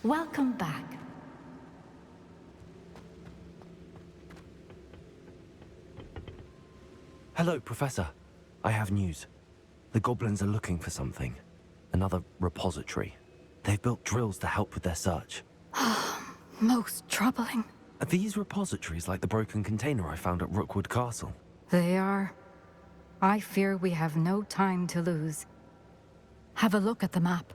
Welcome back. Hello, Professor. I have news. The goblins are looking for something. Another repository. They've built drills to help with their search. Most troubling. Are these repositories like the broken container I found at Rookwood Castle? They are. I fear we have no time to lose. Have a look at the map.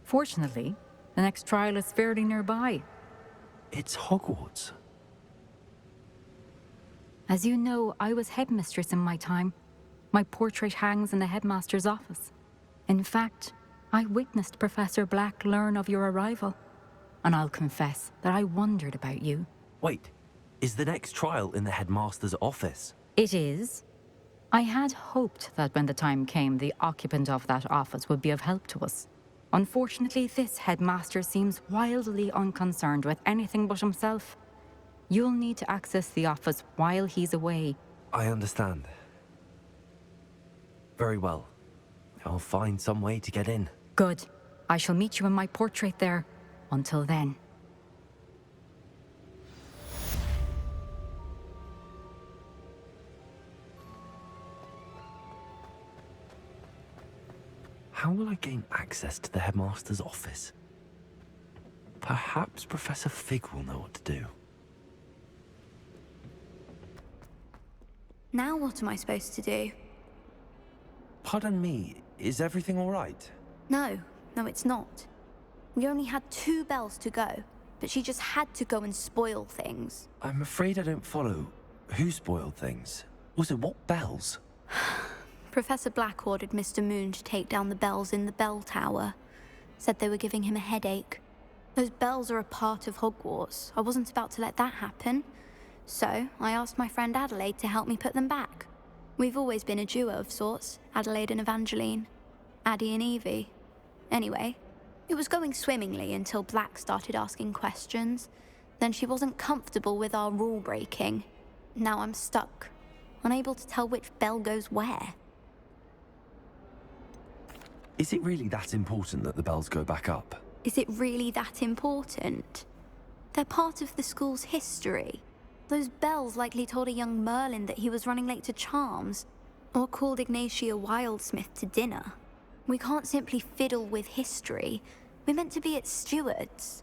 Fortunately, the next trial is fairly nearby. It's Hogwarts. As you know, I was headmistress in my time. My portrait hangs in the headmaster's office. In fact, I witnessed Professor Black learn of your arrival. And I'll confess that I wondered about you. Wait, is the next trial in the headmaster's office? It is. I had hoped that when the time came, the occupant of that office would be of help to us. Unfortunately, this headmaster seems wildly unconcerned with anything but himself. You'll need to access the office while he's away. I understand. Very well. I'll find some way to get in. Good. I shall meet you in my portrait there. Until then. How will I gain access to the headmaster's office? Perhaps Professor Fig will know what to do. Now what am I supposed to do? Pardon me, is everything all right? No, it's not. We only had 2 bells to go, but she just had to go and spoil things. I'm afraid I don't follow. Who spoiled things? Also, what bells? Professor Black ordered Mr. Moon to take down the bells in the bell tower. Said they were giving him a headache. Those bells are a part of Hogwarts. I wasn't about to let that happen. So, I asked my friend Adelaide to help me put them back. We've always been a duo of sorts, Adelaide and Evangeline. Addie and Evie. Anyway, it was going swimmingly until Black started asking questions. Then she wasn't comfortable with our rule breaking. Now I'm stuck, unable to tell which bell goes where. Is it really that important that the bells go back up? Is it really that important? They're part of the school's history. Those bells likely told a young Merlin that he was running late to Charms, or called Ignatia Wildsmith to dinner. We can't simply fiddle with history. We're meant to be its stewards.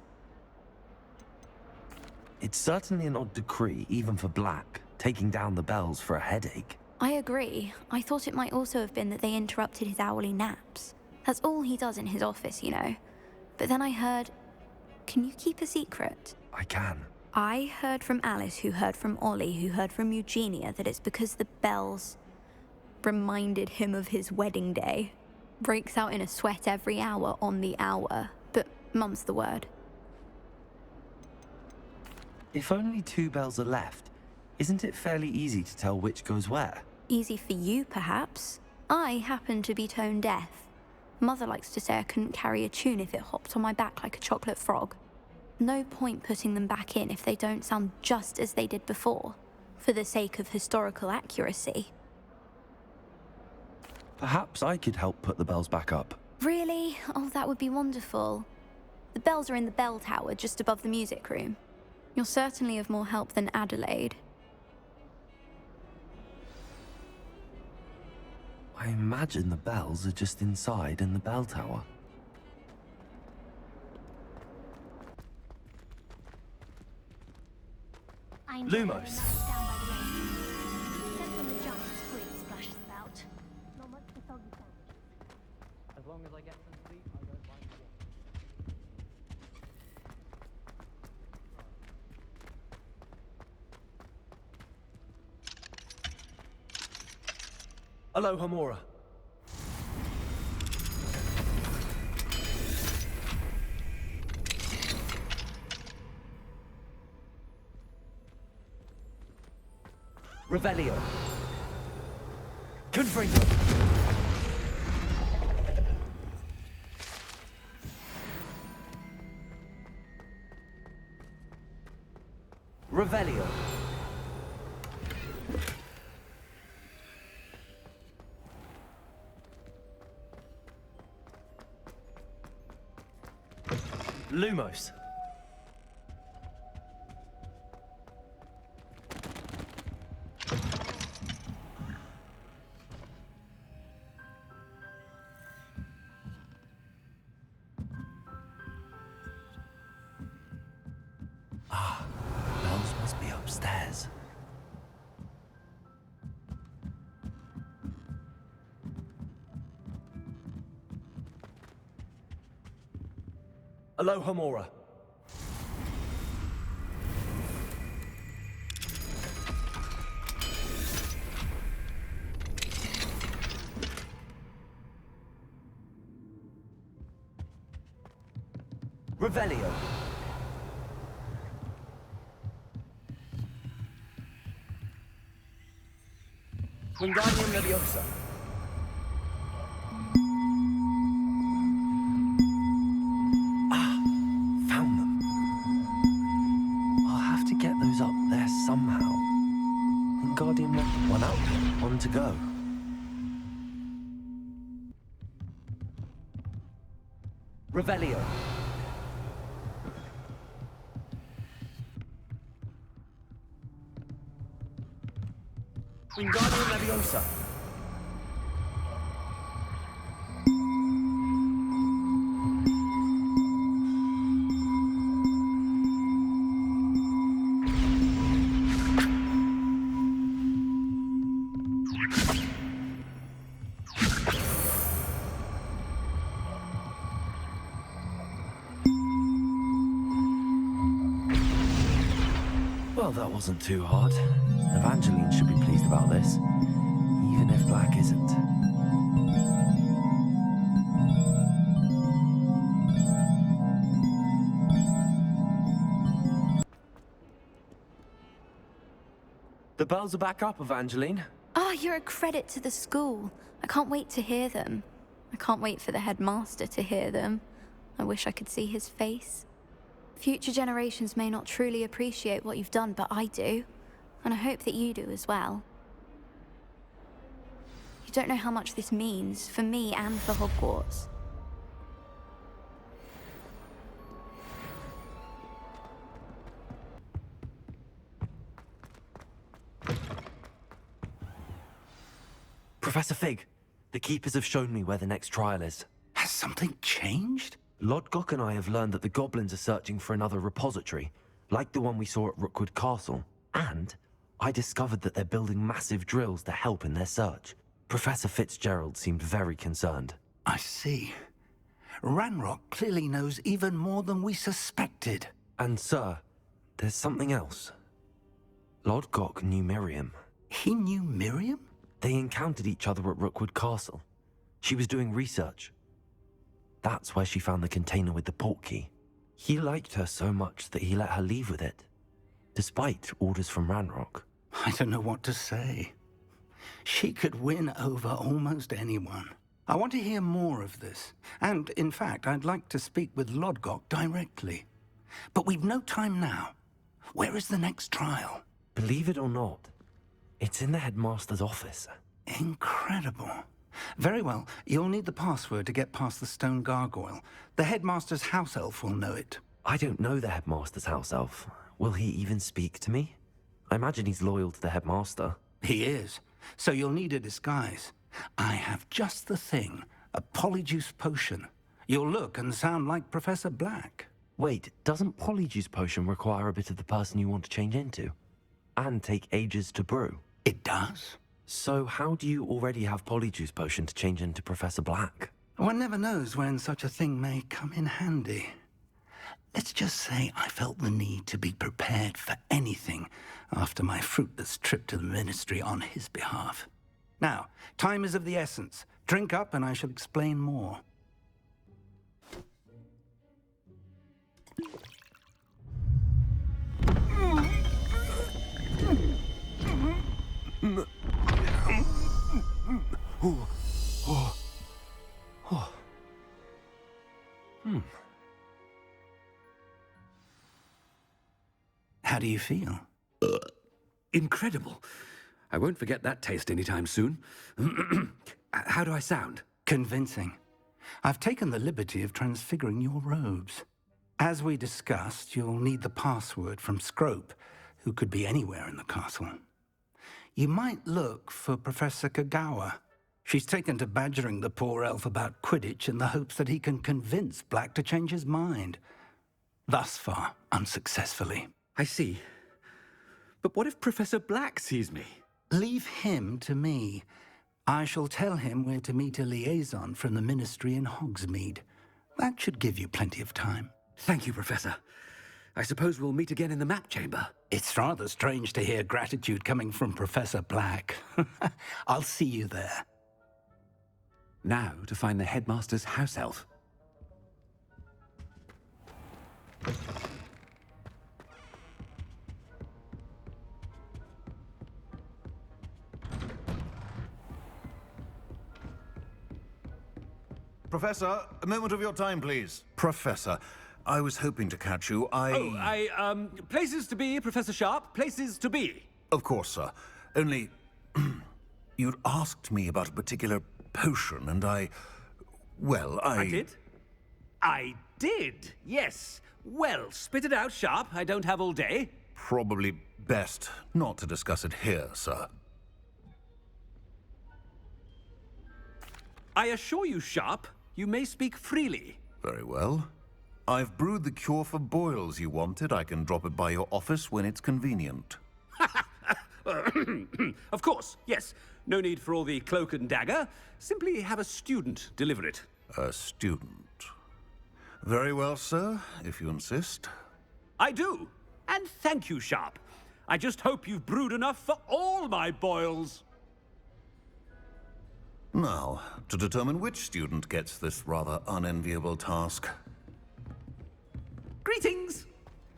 It's certainly an odd decree, even for Black, taking down the bells for a headache. I agree. I thought it might also have been that they interrupted his hourly naps. That's all he does in his office, you know. But then I heard... Can you keep a secret? I can. I heard from Alice, who heard from Ollie, who heard from Eugenia, that it's because the bells reminded him of his wedding day. Breaks out in a sweat every hour on the hour, but mum's the word. If only 2 bells are left, isn't it fairly easy to tell which goes where? Easy for you, perhaps. I happen to be tone deaf. Mother likes to say I couldn't carry a tune if it hopped on my back like a chocolate frog. No point putting them back in if they don't sound just as they did before, for the sake of historical accuracy. Perhaps I could help put the bells back up. Really? Oh, that would be wonderful. The bells are in the bell tower just above the music room. You're certainly of more help than Adelaide. I imagine the bells are just inside in the bell tower. Lumos! As long as I get some sleep, I don't mind what. Hello, Hamora. Revelio. Confringo. Revelio. Lumos. Bells must be upstairs. Aloha Mora. Revelio. Wingardium Leviosa. Found them. I'll have to get those up there somehow. Wingardium Leviosa. One up, one to go. Revelio. Wingardium Leviosa. Well, that wasn't too hard. Evangeline should be pleased about this, even if Black isn't. The bells are back up, Evangeline. Oh, you're a credit to the school. I can't wait to hear them. I can't wait for the headmaster to hear them. I wish I could see his face. Future generations may not truly appreciate what you've done, but I do. And I hope that you do as well. You don't know how much this means, for me and for Hogwarts. Professor Fig, the Keepers have shown me where the next trial is. Has something changed? Lodgok and I have learned that the goblins are searching for another repository, like the one we saw at Rookwood Castle. And I discovered that they're building massive drills to help in their search. Professor Fitzgerald seemed very concerned. I see. Ranrock clearly knows even more than we suspected. And sir, there's something else. Lodgok knew Miriam. He knew Miriam? They encountered each other at Rookwood Castle. She was doing research. That's where she found the container with the portkey. He liked her so much that he let her leave with it, despite orders from Ranrock. I don't know what to say. She could win over almost anyone. I want to hear more of this. And, in fact, I'd like to speak with Lodgok directly. But we've no time now. Where is the next trial? Believe it or not, it's in the headmaster's office. Incredible. Very well. You'll need the password to get past the stone gargoyle. The headmaster's house elf will know it. I don't know the headmaster's house elf. Will he even speak to me? I imagine he's loyal to the headmaster. He is. So you'll need a disguise. I have just the thing. A polyjuice potion. You'll look and sound like Professor Black. Wait, doesn't Polyjuice Potion require a bit of the person you want to change into? And take ages to brew? It does? So how do you already have Polyjuice Potion to change into Professor Black? One never knows when such a thing may come in handy. Let's just say I felt the need to be prepared for anything after my fruitless trip to the Ministry on his behalf. Now, time is of the essence. Drink up and I shall explain more. How do you feel? Incredible. I won't forget that taste anytime soon. How do I sound? Convincing. I've taken the liberty of transfiguring your robes. As we discussed, you'll need the password from Scrope, who could be anywhere in the castle. You might look for Professor Kagawa. She's taken to badgering the poor elf about Quidditch in the hopes that he can convince Black to change his mind. Thus far, unsuccessfully. I see. But what if Professor Black sees me? Leave him to me. I shall tell him where to meet a liaison from the Ministry in Hogsmeade. That should give you plenty of time. Thank you, Professor. I suppose we'll meet again in the map chamber. It's rather strange to hear gratitude coming from Professor Black. I'll see you there. Now to find the headmaster's house elf. Professor, a moment of your time, please. Professor, I was hoping to catch you. Places to be, Professor Sharp, places to be. Of course, sir. Only, you'd asked me about a particular potion, and I did? I did, yes. Well, spit it out, Sharp. I don't have all day. Probably best not to discuss it here, sir. I assure you, Sharp, you may speak freely. Very well. I've brewed the cure for boils you wanted. I can drop it by your office when it's convenient. Of course, yes. No need for all the cloak and dagger. Simply have a student deliver it. A student. Very well, sir, if you insist. I do. And thank you, Sharp. I just hope you've brewed enough for all my boils. Now, to determine which student gets this rather unenviable task. Greetings!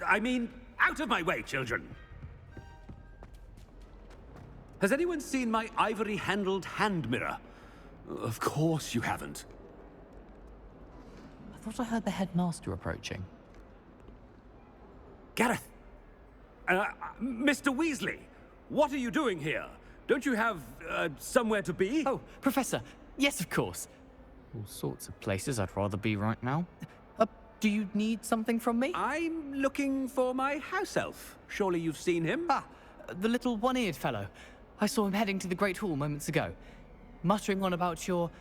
I mean, out of my way, children. Has anyone seen my ivory-handled hand mirror? Of course you haven't. I thought I heard the headmaster approaching. Gareth! Mr. Weasley, what are you doing here? Don't you have, somewhere to be? Oh, Professor, yes, of course. All sorts of places I'd rather be right now. Do you need something from me? I'm looking for my house elf. Surely you've seen him? Ah, the little one-eared fellow. I saw him heading to the Great Hall moments ago, muttering on about your,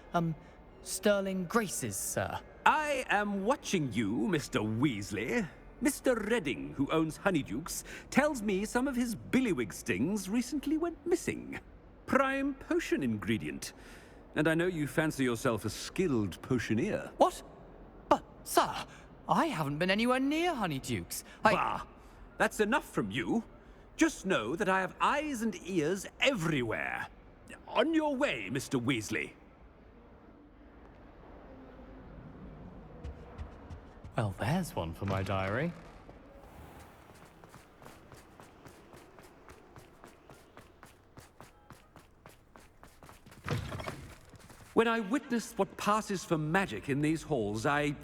sterling graces, sir. I am watching you, Mr. Weasley. Mr. Redding, who owns Honeydukes, tells me some of his billywig stings recently went missing. Prime potion ingredient. And I know you fancy yourself a skilled potioneer. What? But, sir, I haven't been anywhere near Honeydukes. Bah! That's enough from you. Just know that I have eyes and ears everywhere. On your way, Mr. Weasley. Well, there's one for my diary. When I witness what passes for magic in these halls, I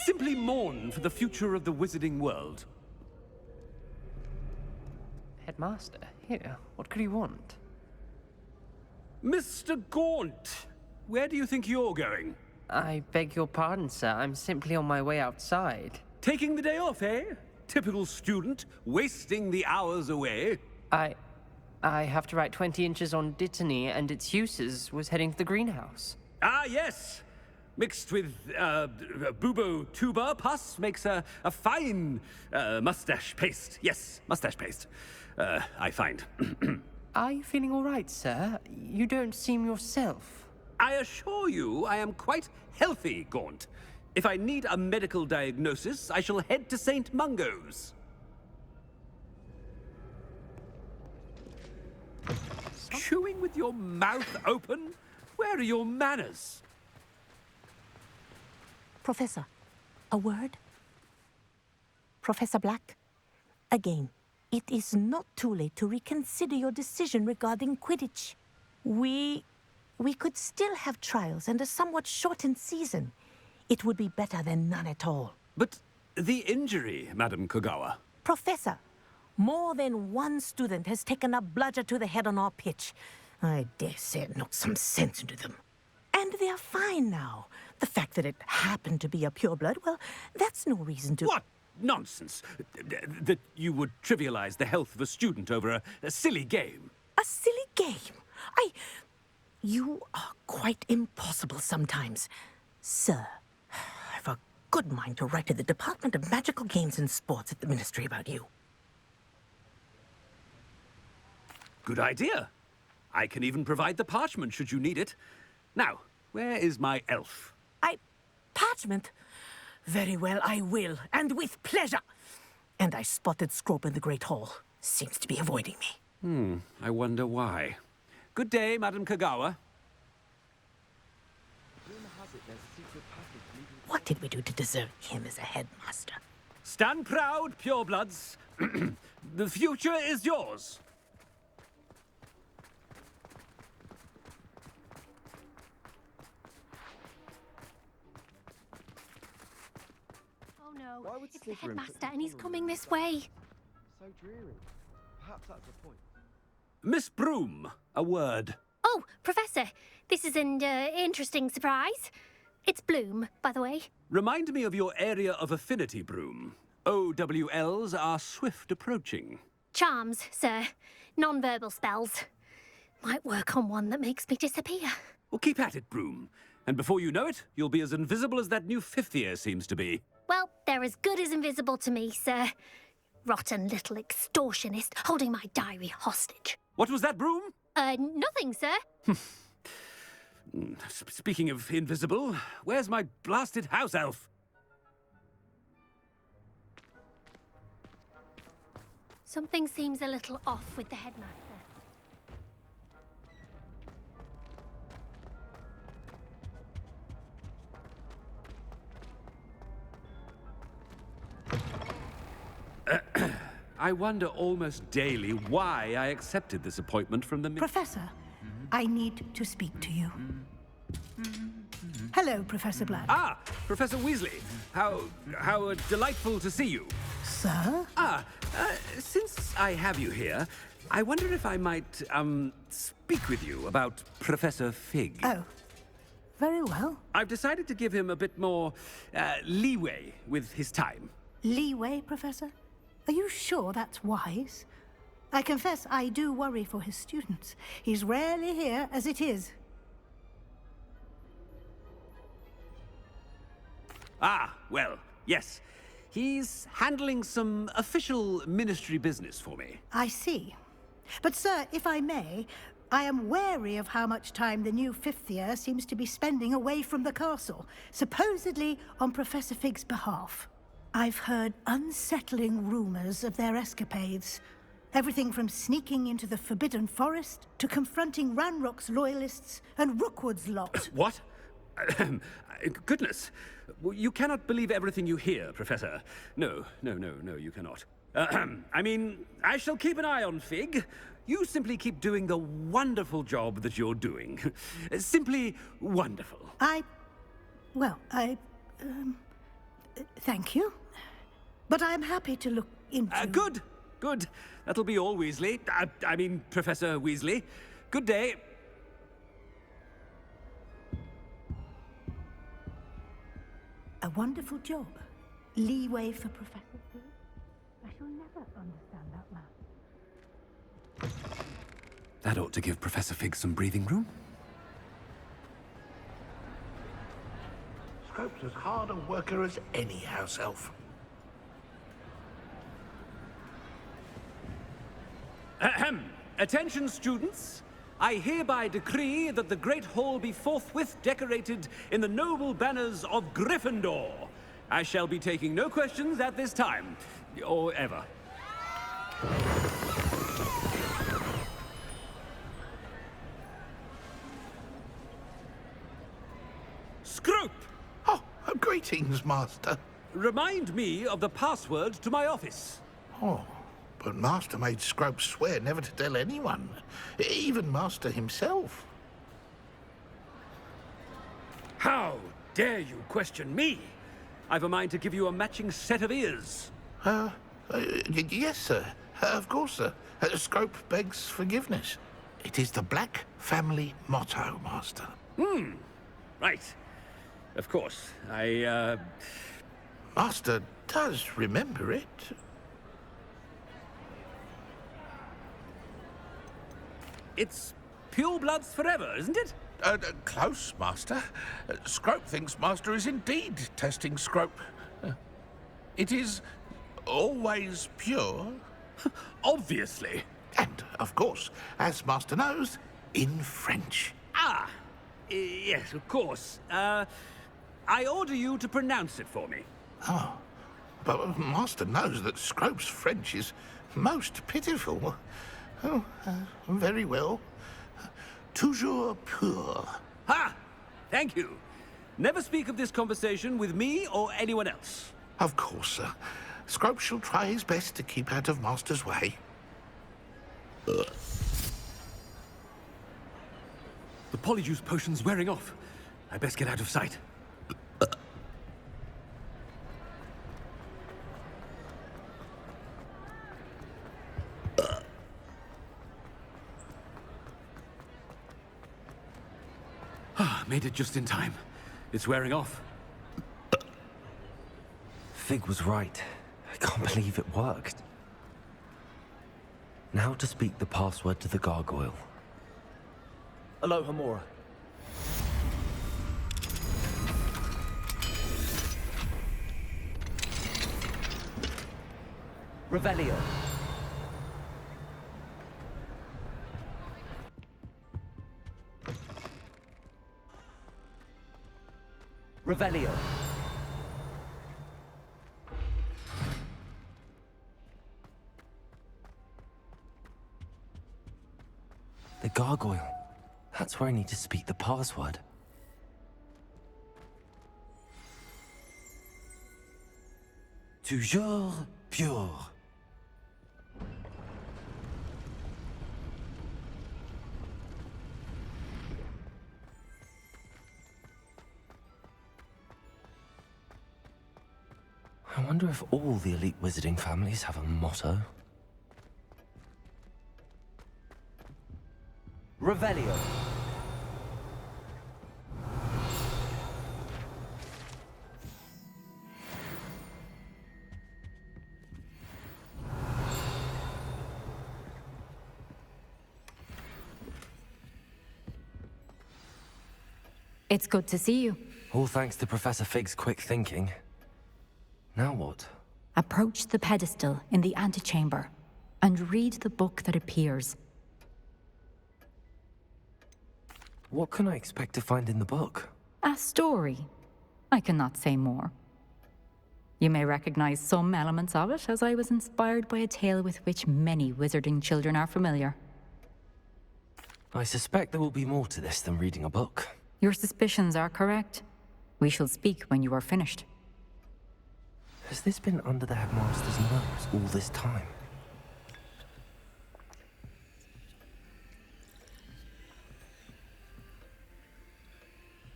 simply mourn for the future of the wizarding world. Headmaster, here, what could he want? Mr. Gaunt, where do you think you're going? I beg your pardon, sir. I'm simply on my way outside. Taking the day off, eh? Typical student, wasting the hours away. I have to write 20 inches on Dittany and its uses. Was heading to the greenhouse. Ah, yes. Mixed with bubo tuber pus makes a fine mustache paste. Yes, mustache paste. I find. Are you feeling all right, sir? You don't seem yourself. I assure you I am quite healthy, Gaunt. If I need a medical diagnosis, I shall head to St. Mungo's. Chewing with your mouth open? Where are your manners? Professor, a word? Professor Black, again, it is not too late to reconsider your decision regarding Quidditch. We could still have trials and a somewhat shortened season. It would be better than none at all. But the injury, Madam Kogawa. Professor, more than one student has taken a bludger to the head on our pitch. I dare say it knocked some sense into them. And they're fine now. The fact that it happened to be a pureblood, well, that's no reason to... What nonsense! That you would trivialize the health of a student over a silly game. A silly game? You are quite impossible sometimes. Sir, I've a good mind to write to the Department of Magical Games and Sports at the Ministry about you. Good idea. I can even provide the parchment should you need it. Now, where is my elf? Parchment? Very well, I will, and with pleasure. And I spotted Scrope in the Great Hall. Seems to be avoiding me. I wonder why. Good day, Madam Kagawa. What did we do to deserve him as a headmaster? Stand proud, purebloods. The future is yours. Oh no, it's the headmaster and he's coming this way. So dreary. Perhaps that's the point. Miss Broom, a word. Oh, Professor, this is an interesting surprise. It's Bloom, by the way. Remind me of your area of affinity, Broom. OWLs are swift approaching. Charms, sir. Non-verbal spells. Might work on one that makes me disappear. Well, keep at it, Broom. And before you know it, you'll be as invisible as that new fifth year seems to be. Well, they're as good as invisible to me, sir. Rotten little extortionist holding my diary hostage. What was that, Broom? Nothing, sir. Speaking of invisible, where's my blasted house elf? Something seems a little off with the headmaster. I wonder almost daily why I accepted this appointment from the... Professor, I need to speak to you. Hello, Professor Black. Ah, Professor Weasley. How delightful to see you. Sir? Since I have you here, I wonder if I might, speak with you about Professor Fig. Oh, very well. I've decided to give him a bit more, leeway with his time. Leeway, Professor? Are you sure that's wise? I confess I do worry for his students. He's rarely here as it is. Ah, well, yes. He's handling some official ministry business for me. I see. But, sir, if I may, I am wary of how much time the new fifth year seems to be spending away from the castle, supposedly on Professor Fig's behalf. I've heard unsettling rumors of their escapades. Everything from sneaking into the Forbidden Forest to confronting Ranrock's loyalists and Rookwood's lot. What? Goodness. You cannot believe everything you hear, Professor. No, you cannot. I mean, I shall keep an eye on Fig. You simply keep doing the wonderful job that you're doing. Simply wonderful. Thank you. But I'm happy to look into... Good. That'll be all, Weasley. I mean, Professor Weasley. Good day. A wonderful job. Leeway for Professor Fig. I shall never understand that man. That ought to give Professor Fig some breathing room. Scrope's as hard a worker as any house elf. Ahem. Attention, students. I hereby decree that the Great Hall be forthwith decorated in the noble banners of Gryffindor. I shall be taking no questions at this time, or ever. Scrope! Oh, greetings, Master. Remind me of the password to my office. Oh, but Master made Scrope swear never to tell anyone, even Master himself. How dare you question me? I've a mind to give you a matching set of ears. Yes, sir. Of course, sir. Scrope begs forgiveness. It is the Black family motto, Master. Right. Of course. Master does remember it. It's pure bloods forever, isn't it? Close, Master. Scrope thinks Master is indeed testing Scrope. It is always pure. Obviously. And, of course, as Master knows, in French. Ah, yes, of course. I order you to pronounce it for me. Oh, but Master knows that Scrope's French is most pitiful. Oh, very well. Toujours pur. Ha! Thank you. Never speak of this conversation with me or anyone else. Of course, sir. Scrope shall try his best to keep out of Master's way. The polyjuice potion's wearing off. I best get out of sight. Made it just in time. It's wearing off. Fig was right. I can't believe it worked. Now to speak the password to the gargoyle. Aloha Mora. Revelio. Revelio. The gargoyle. That's where I need to speak the password. Toujours pure. I wonder if all the elite wizarding families have a motto. Revelio. It's good to see you. All thanks to Professor Fig's quick thinking. Now what? Approach the pedestal in the antechamber and read the book that appears. What can I expect to find in the book? A story. I cannot say more. You may recognize some elements of it, as I was inspired by a tale with which many wizarding children are familiar. I suspect there will be more to this than reading a book. Your suspicions are correct. We shall speak when you are finished. Has this been under the headmaster's nose all this time?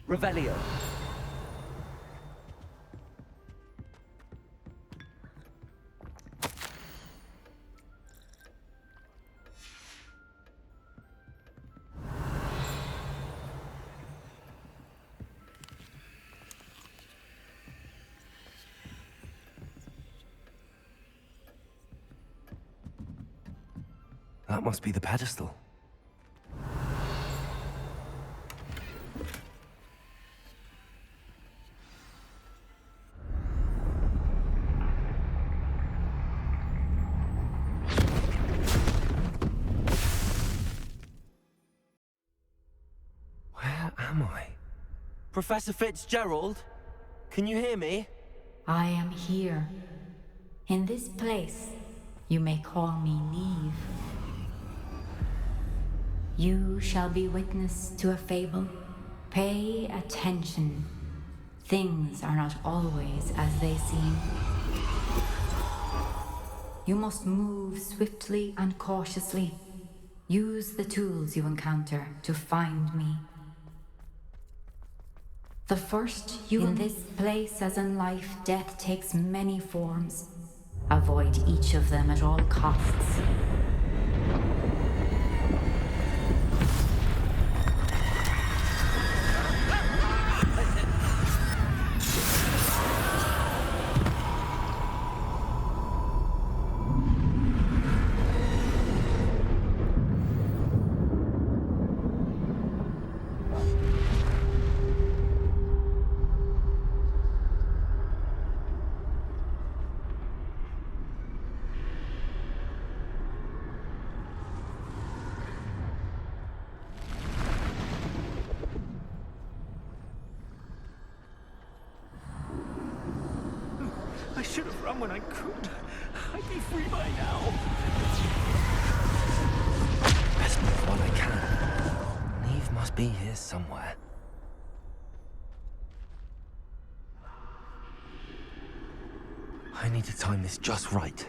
Revelio. That must be the pedestal. Where am I? Professor Fitzgerald? Can you hear me? I am here. In this place, you may call me Neve. You shall be witness to a fable. Pay attention. Things are not always as they seem. You must move swiftly and cautiously. Use the tools you encounter to find me. The first in this place, as in life, death takes many forms. Avoid each of them at all costs. come when I could. I'd be free by now. Best move while I can. Neve must be here somewhere. I need to time this just right.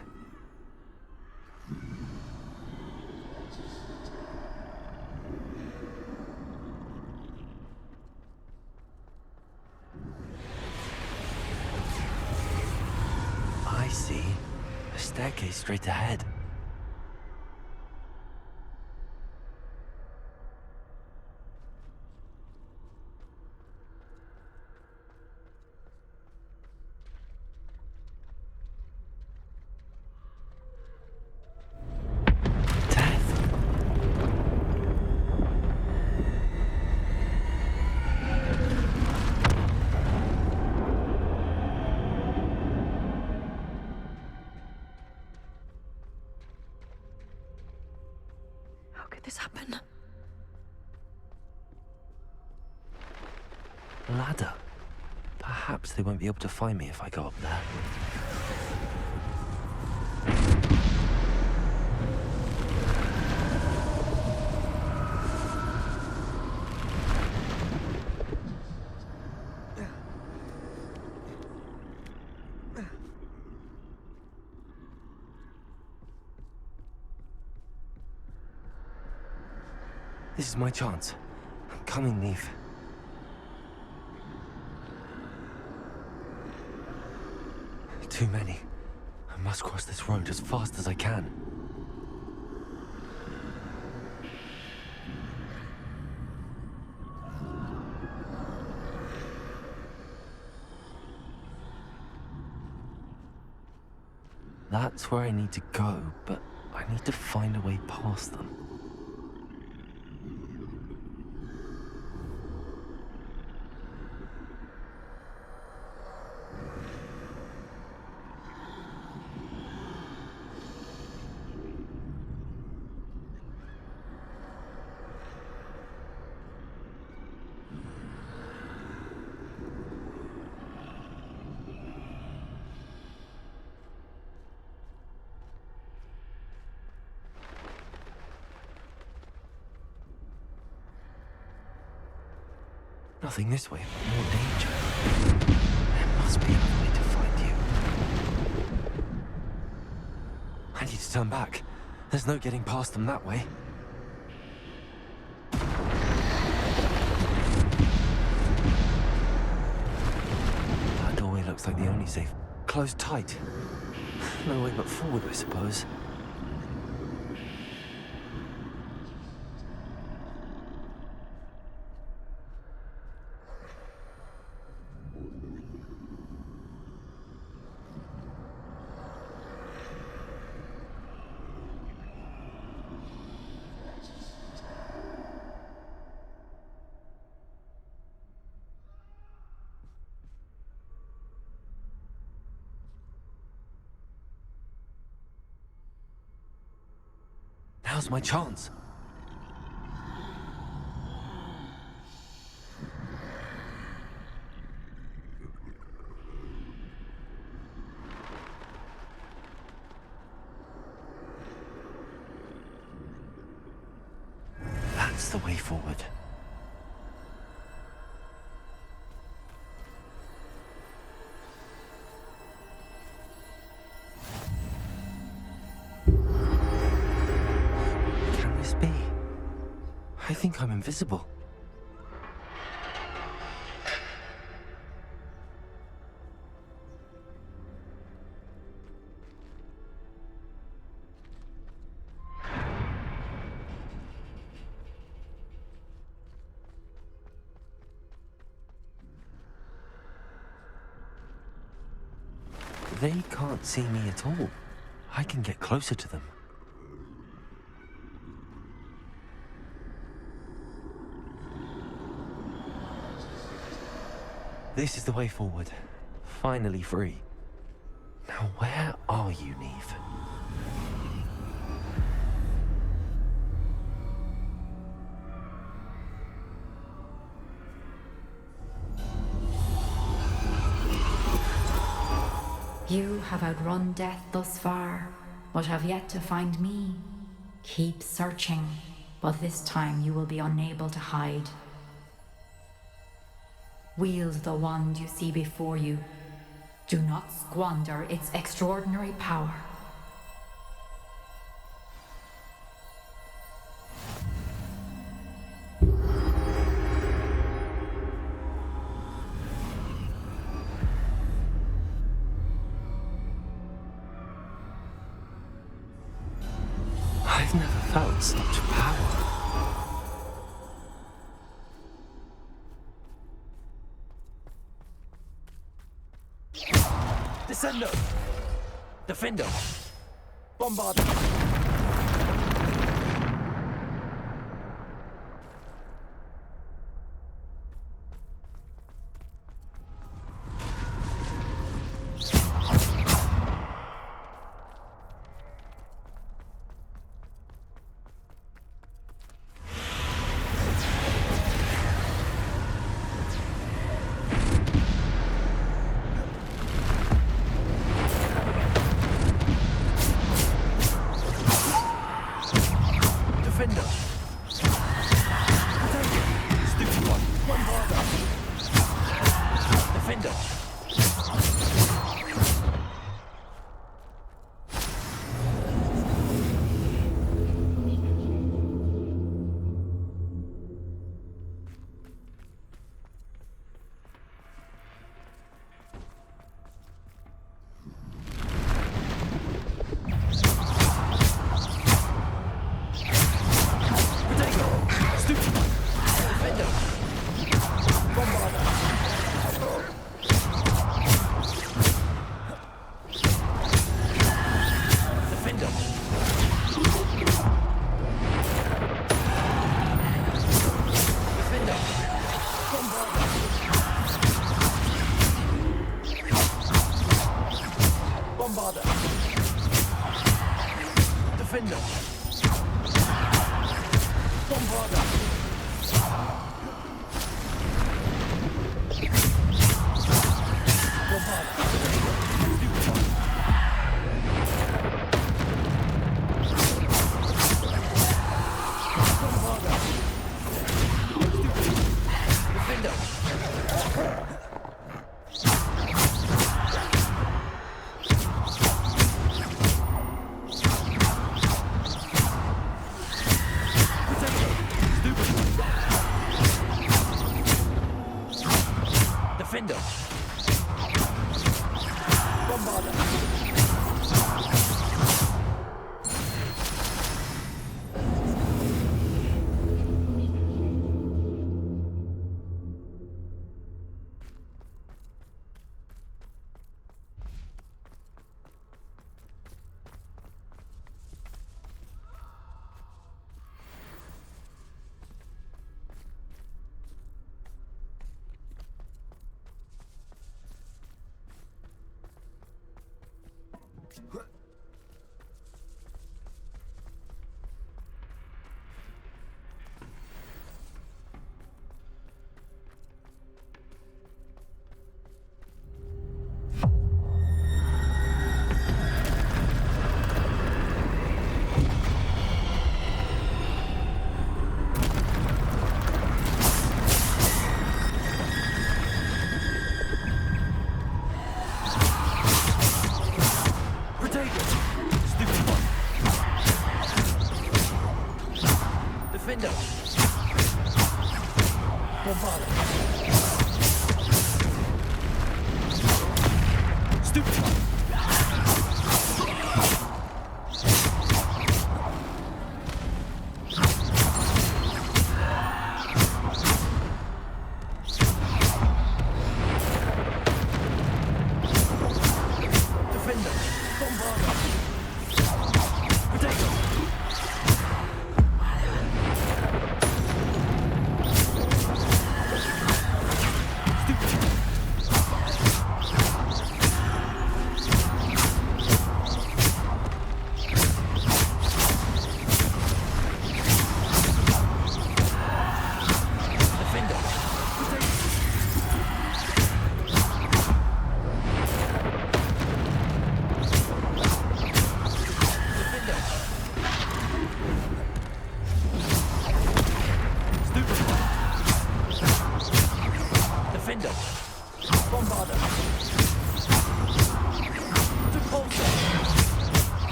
I see. A staircase straight ahead. This happen? Ladder. Perhaps they won't be able to find me if I go up there. This is my chance. I'm coming, Neve. Too many. I must cross this road as fast as I can. That's where I need to go, but I need to find a way past them. Nothing this way, but more danger. There must be another way to find you. I need to turn back. There's no getting past them that way. That doorway looks like the only safe. Closed tight. No way but forward, I suppose. Now's my chance. That's the way forward. I think I'm invisible. They can't see me at all. I can get closer to them. This is the way forward. Finally free. Now where are you, Neve? You have outrun death thus far, but have yet to find me. Keep searching, but this time you will be unable to hide. Wield the wand you see before you. Do not squander its extraordinary power. I've never felt such power. Descendo! Defendo! Bombard!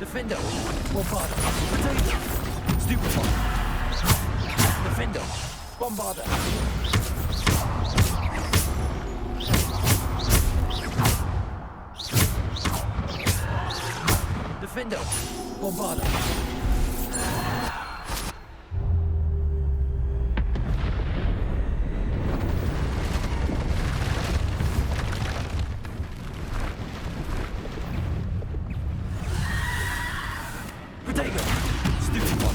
Defender! Bombarder! Potato! Stupefy! Defender! Bombarder! Defender! Bombarder! Potato! Stupefy!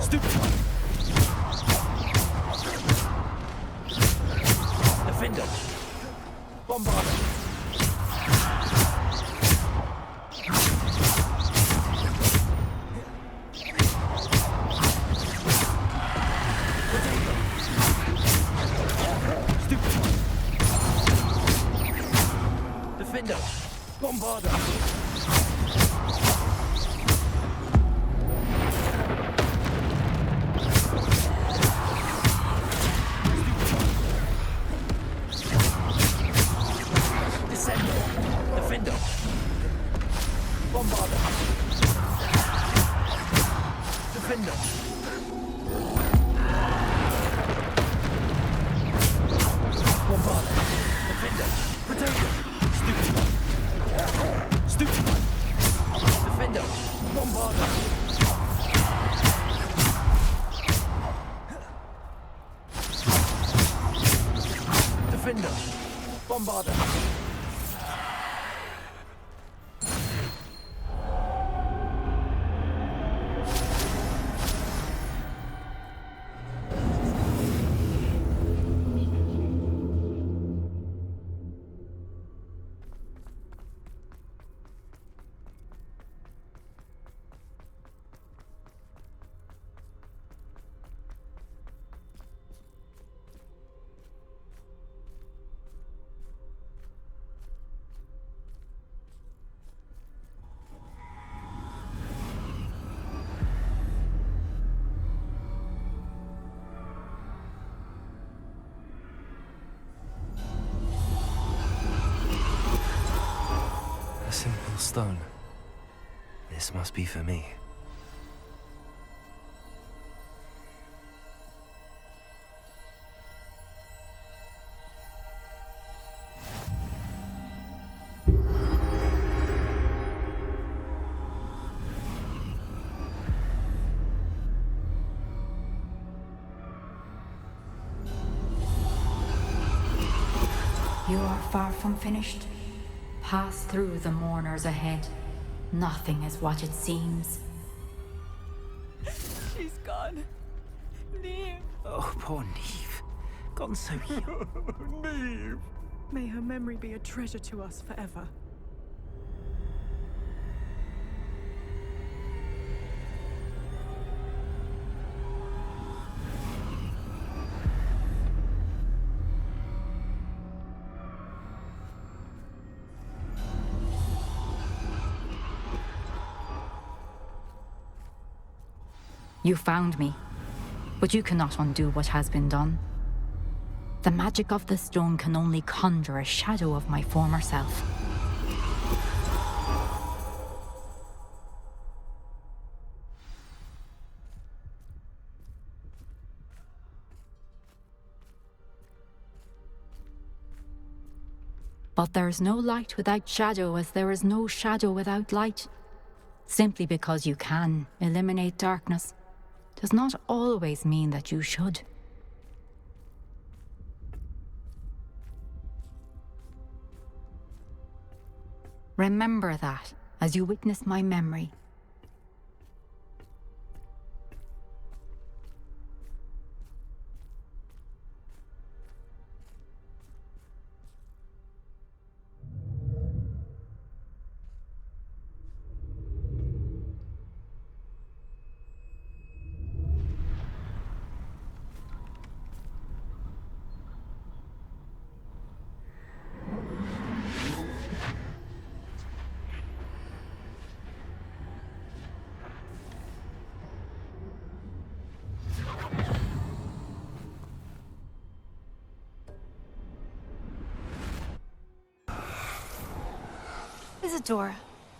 Stupefy! Defender! Bombarder! Defender! Bombarder! Descender! Defender! Bombarder! Defender! Bombarder! Defender! Potato! Stupefy! Stupefy! Defender! Bombarder! Defender! Bombarder! A simple stone. This must be for me. You are far from finished. Pass through the mourners ahead. Nothing is what it seems. She's gone. Neve. Oh, poor Neve. Gone so young. Neve. May her memory be a treasure to us forever. You found me, but you cannot undo what has been done. The magic of the stone can only conjure a shadow of my former self. But there is no light without shadow, as there is no shadow without light. Simply because you can eliminate darkness does not always mean that you should. Remember that as you witness my memory. Isadora,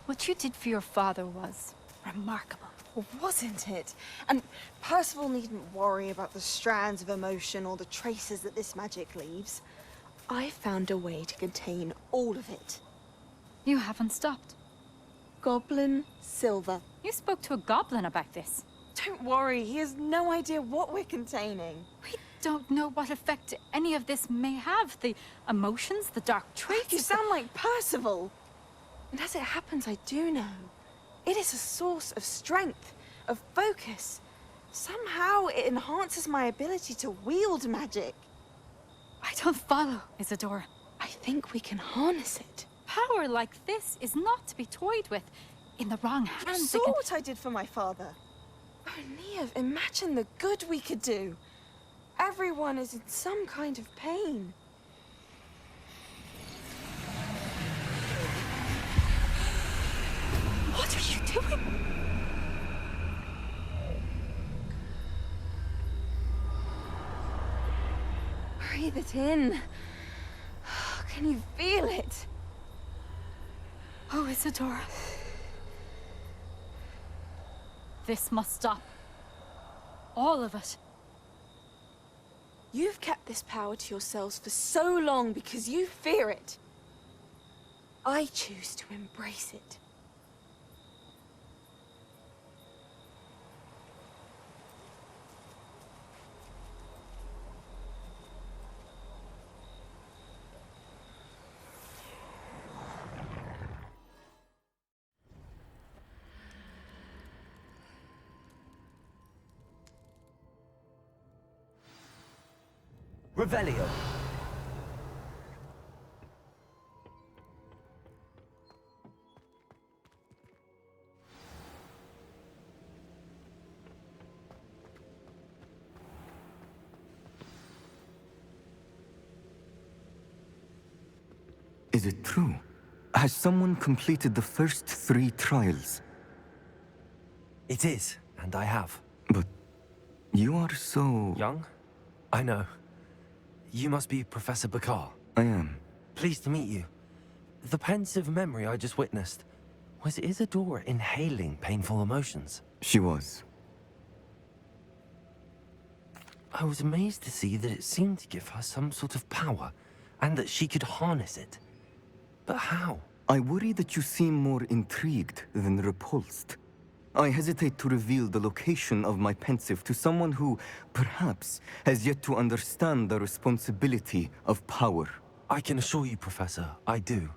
what you did for your father was remarkable. Well, wasn't it? And Percival needn't worry about the strands of emotion or the traces that this magic leaves. I found a way to contain all of it. You haven't stopped. Goblin silver. You spoke to a goblin about this. Don't worry, he has no idea what we're containing. We don't know what effect any of this may have. The emotions, the dark traits. You sound like Percival. And as it happens, I do know. It is a source of strength, of focus. Somehow it enhances my ability to wield magic. I don't follow, Isadora. I think we can harness it. Power like this is not to be toyed with. In the wrong hands, You saw what I did for my father. Oh, Neve, imagine the good we could do. Everyone is in some kind of pain. What are you doing? Breathe it in. Can you feel it? Oh, Isadora. This must stop. All of it. You've kept this power to yourselves for so long because you fear it. I choose to embrace it. Revelio. Is it true? Has someone completed the first 3 trials? It is, and I have. But you are so... Young? I know. You must be Professor Bakar. I am. Pleased to meet you. The pensive memory I just witnessed, was Isadora inhaling painful emotions? She was. I was amazed to see that it seemed to give her some sort of power, and that she could harness it. But how? I worry that you seem more intrigued than repulsed. I hesitate to reveal the location of my pensive to someone who, perhaps, has yet to understand the responsibility of power. I can assure you, Professor, I do.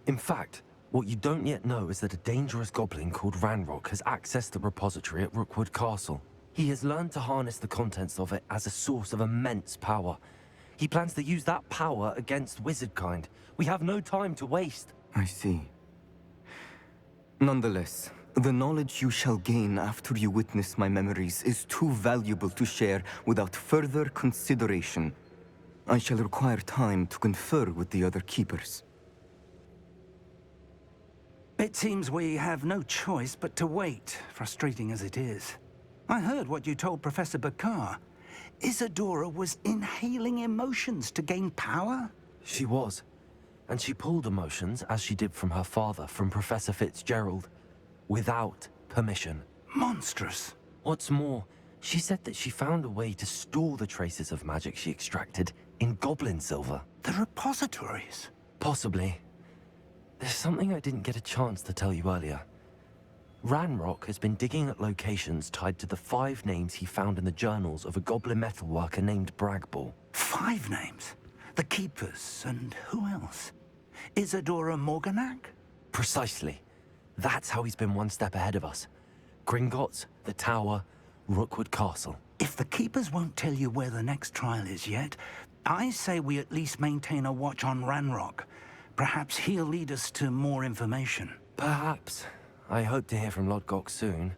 In fact, what you don't yet know is that a dangerous goblin called Ranrock has accessed the repository at Rookwood Castle. He has learned to harness the contents of it as a source of immense power. He plans to use that power against wizardkind. We have no time to waste. I see. Nonetheless, the knowledge you shall gain after you witness my memories is too valuable to share without further consideration. I shall require time to confer with the other keepers. It seems we have no choice but to wait, frustrating as it is. I heard what you told Professor Bakar. Isadora was inhaling emotions to gain power? She was. And she pulled emotions, as she did from her father, from Professor Fitzgerald, without permission. Monstrous. What's more, she said that she found a way to store the traces of magic she extracted in goblin silver. The repositories? Possibly. There's something I didn't get a chance to tell you earlier. Ranrock has been digging at locations tied to the 5 names he found in the journals of a goblin metalworker named Bragball. 5 names? The Keepers, and who else? Isadora Morganac? Precisely. That's how he's been one step ahead of us. Gringotts, the Tower, Rookwood Castle. If the Keepers won't tell you where the next trial is yet, I say we at least maintain a watch on Ranrock. Perhaps he'll lead us to more information. Perhaps. I hope to hear from Lodgok soon.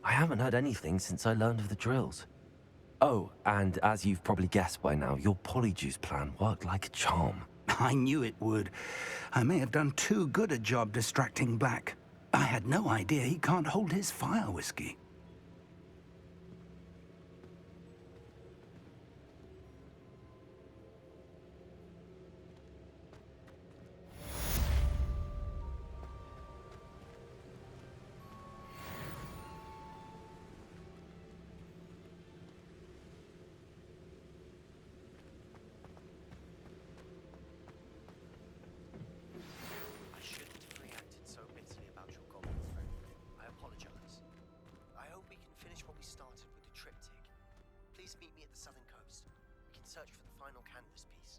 I haven't heard anything since I learned of the drills. Oh, and as you've probably guessed by now, your polyjuice plan worked like a charm. I knew it would. I may have done too good a job distracting Black. I had no idea he can't hold his fire whiskey. Please meet me at the southern coast. We can search for the final canvas piece.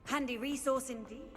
Handy resource indeed.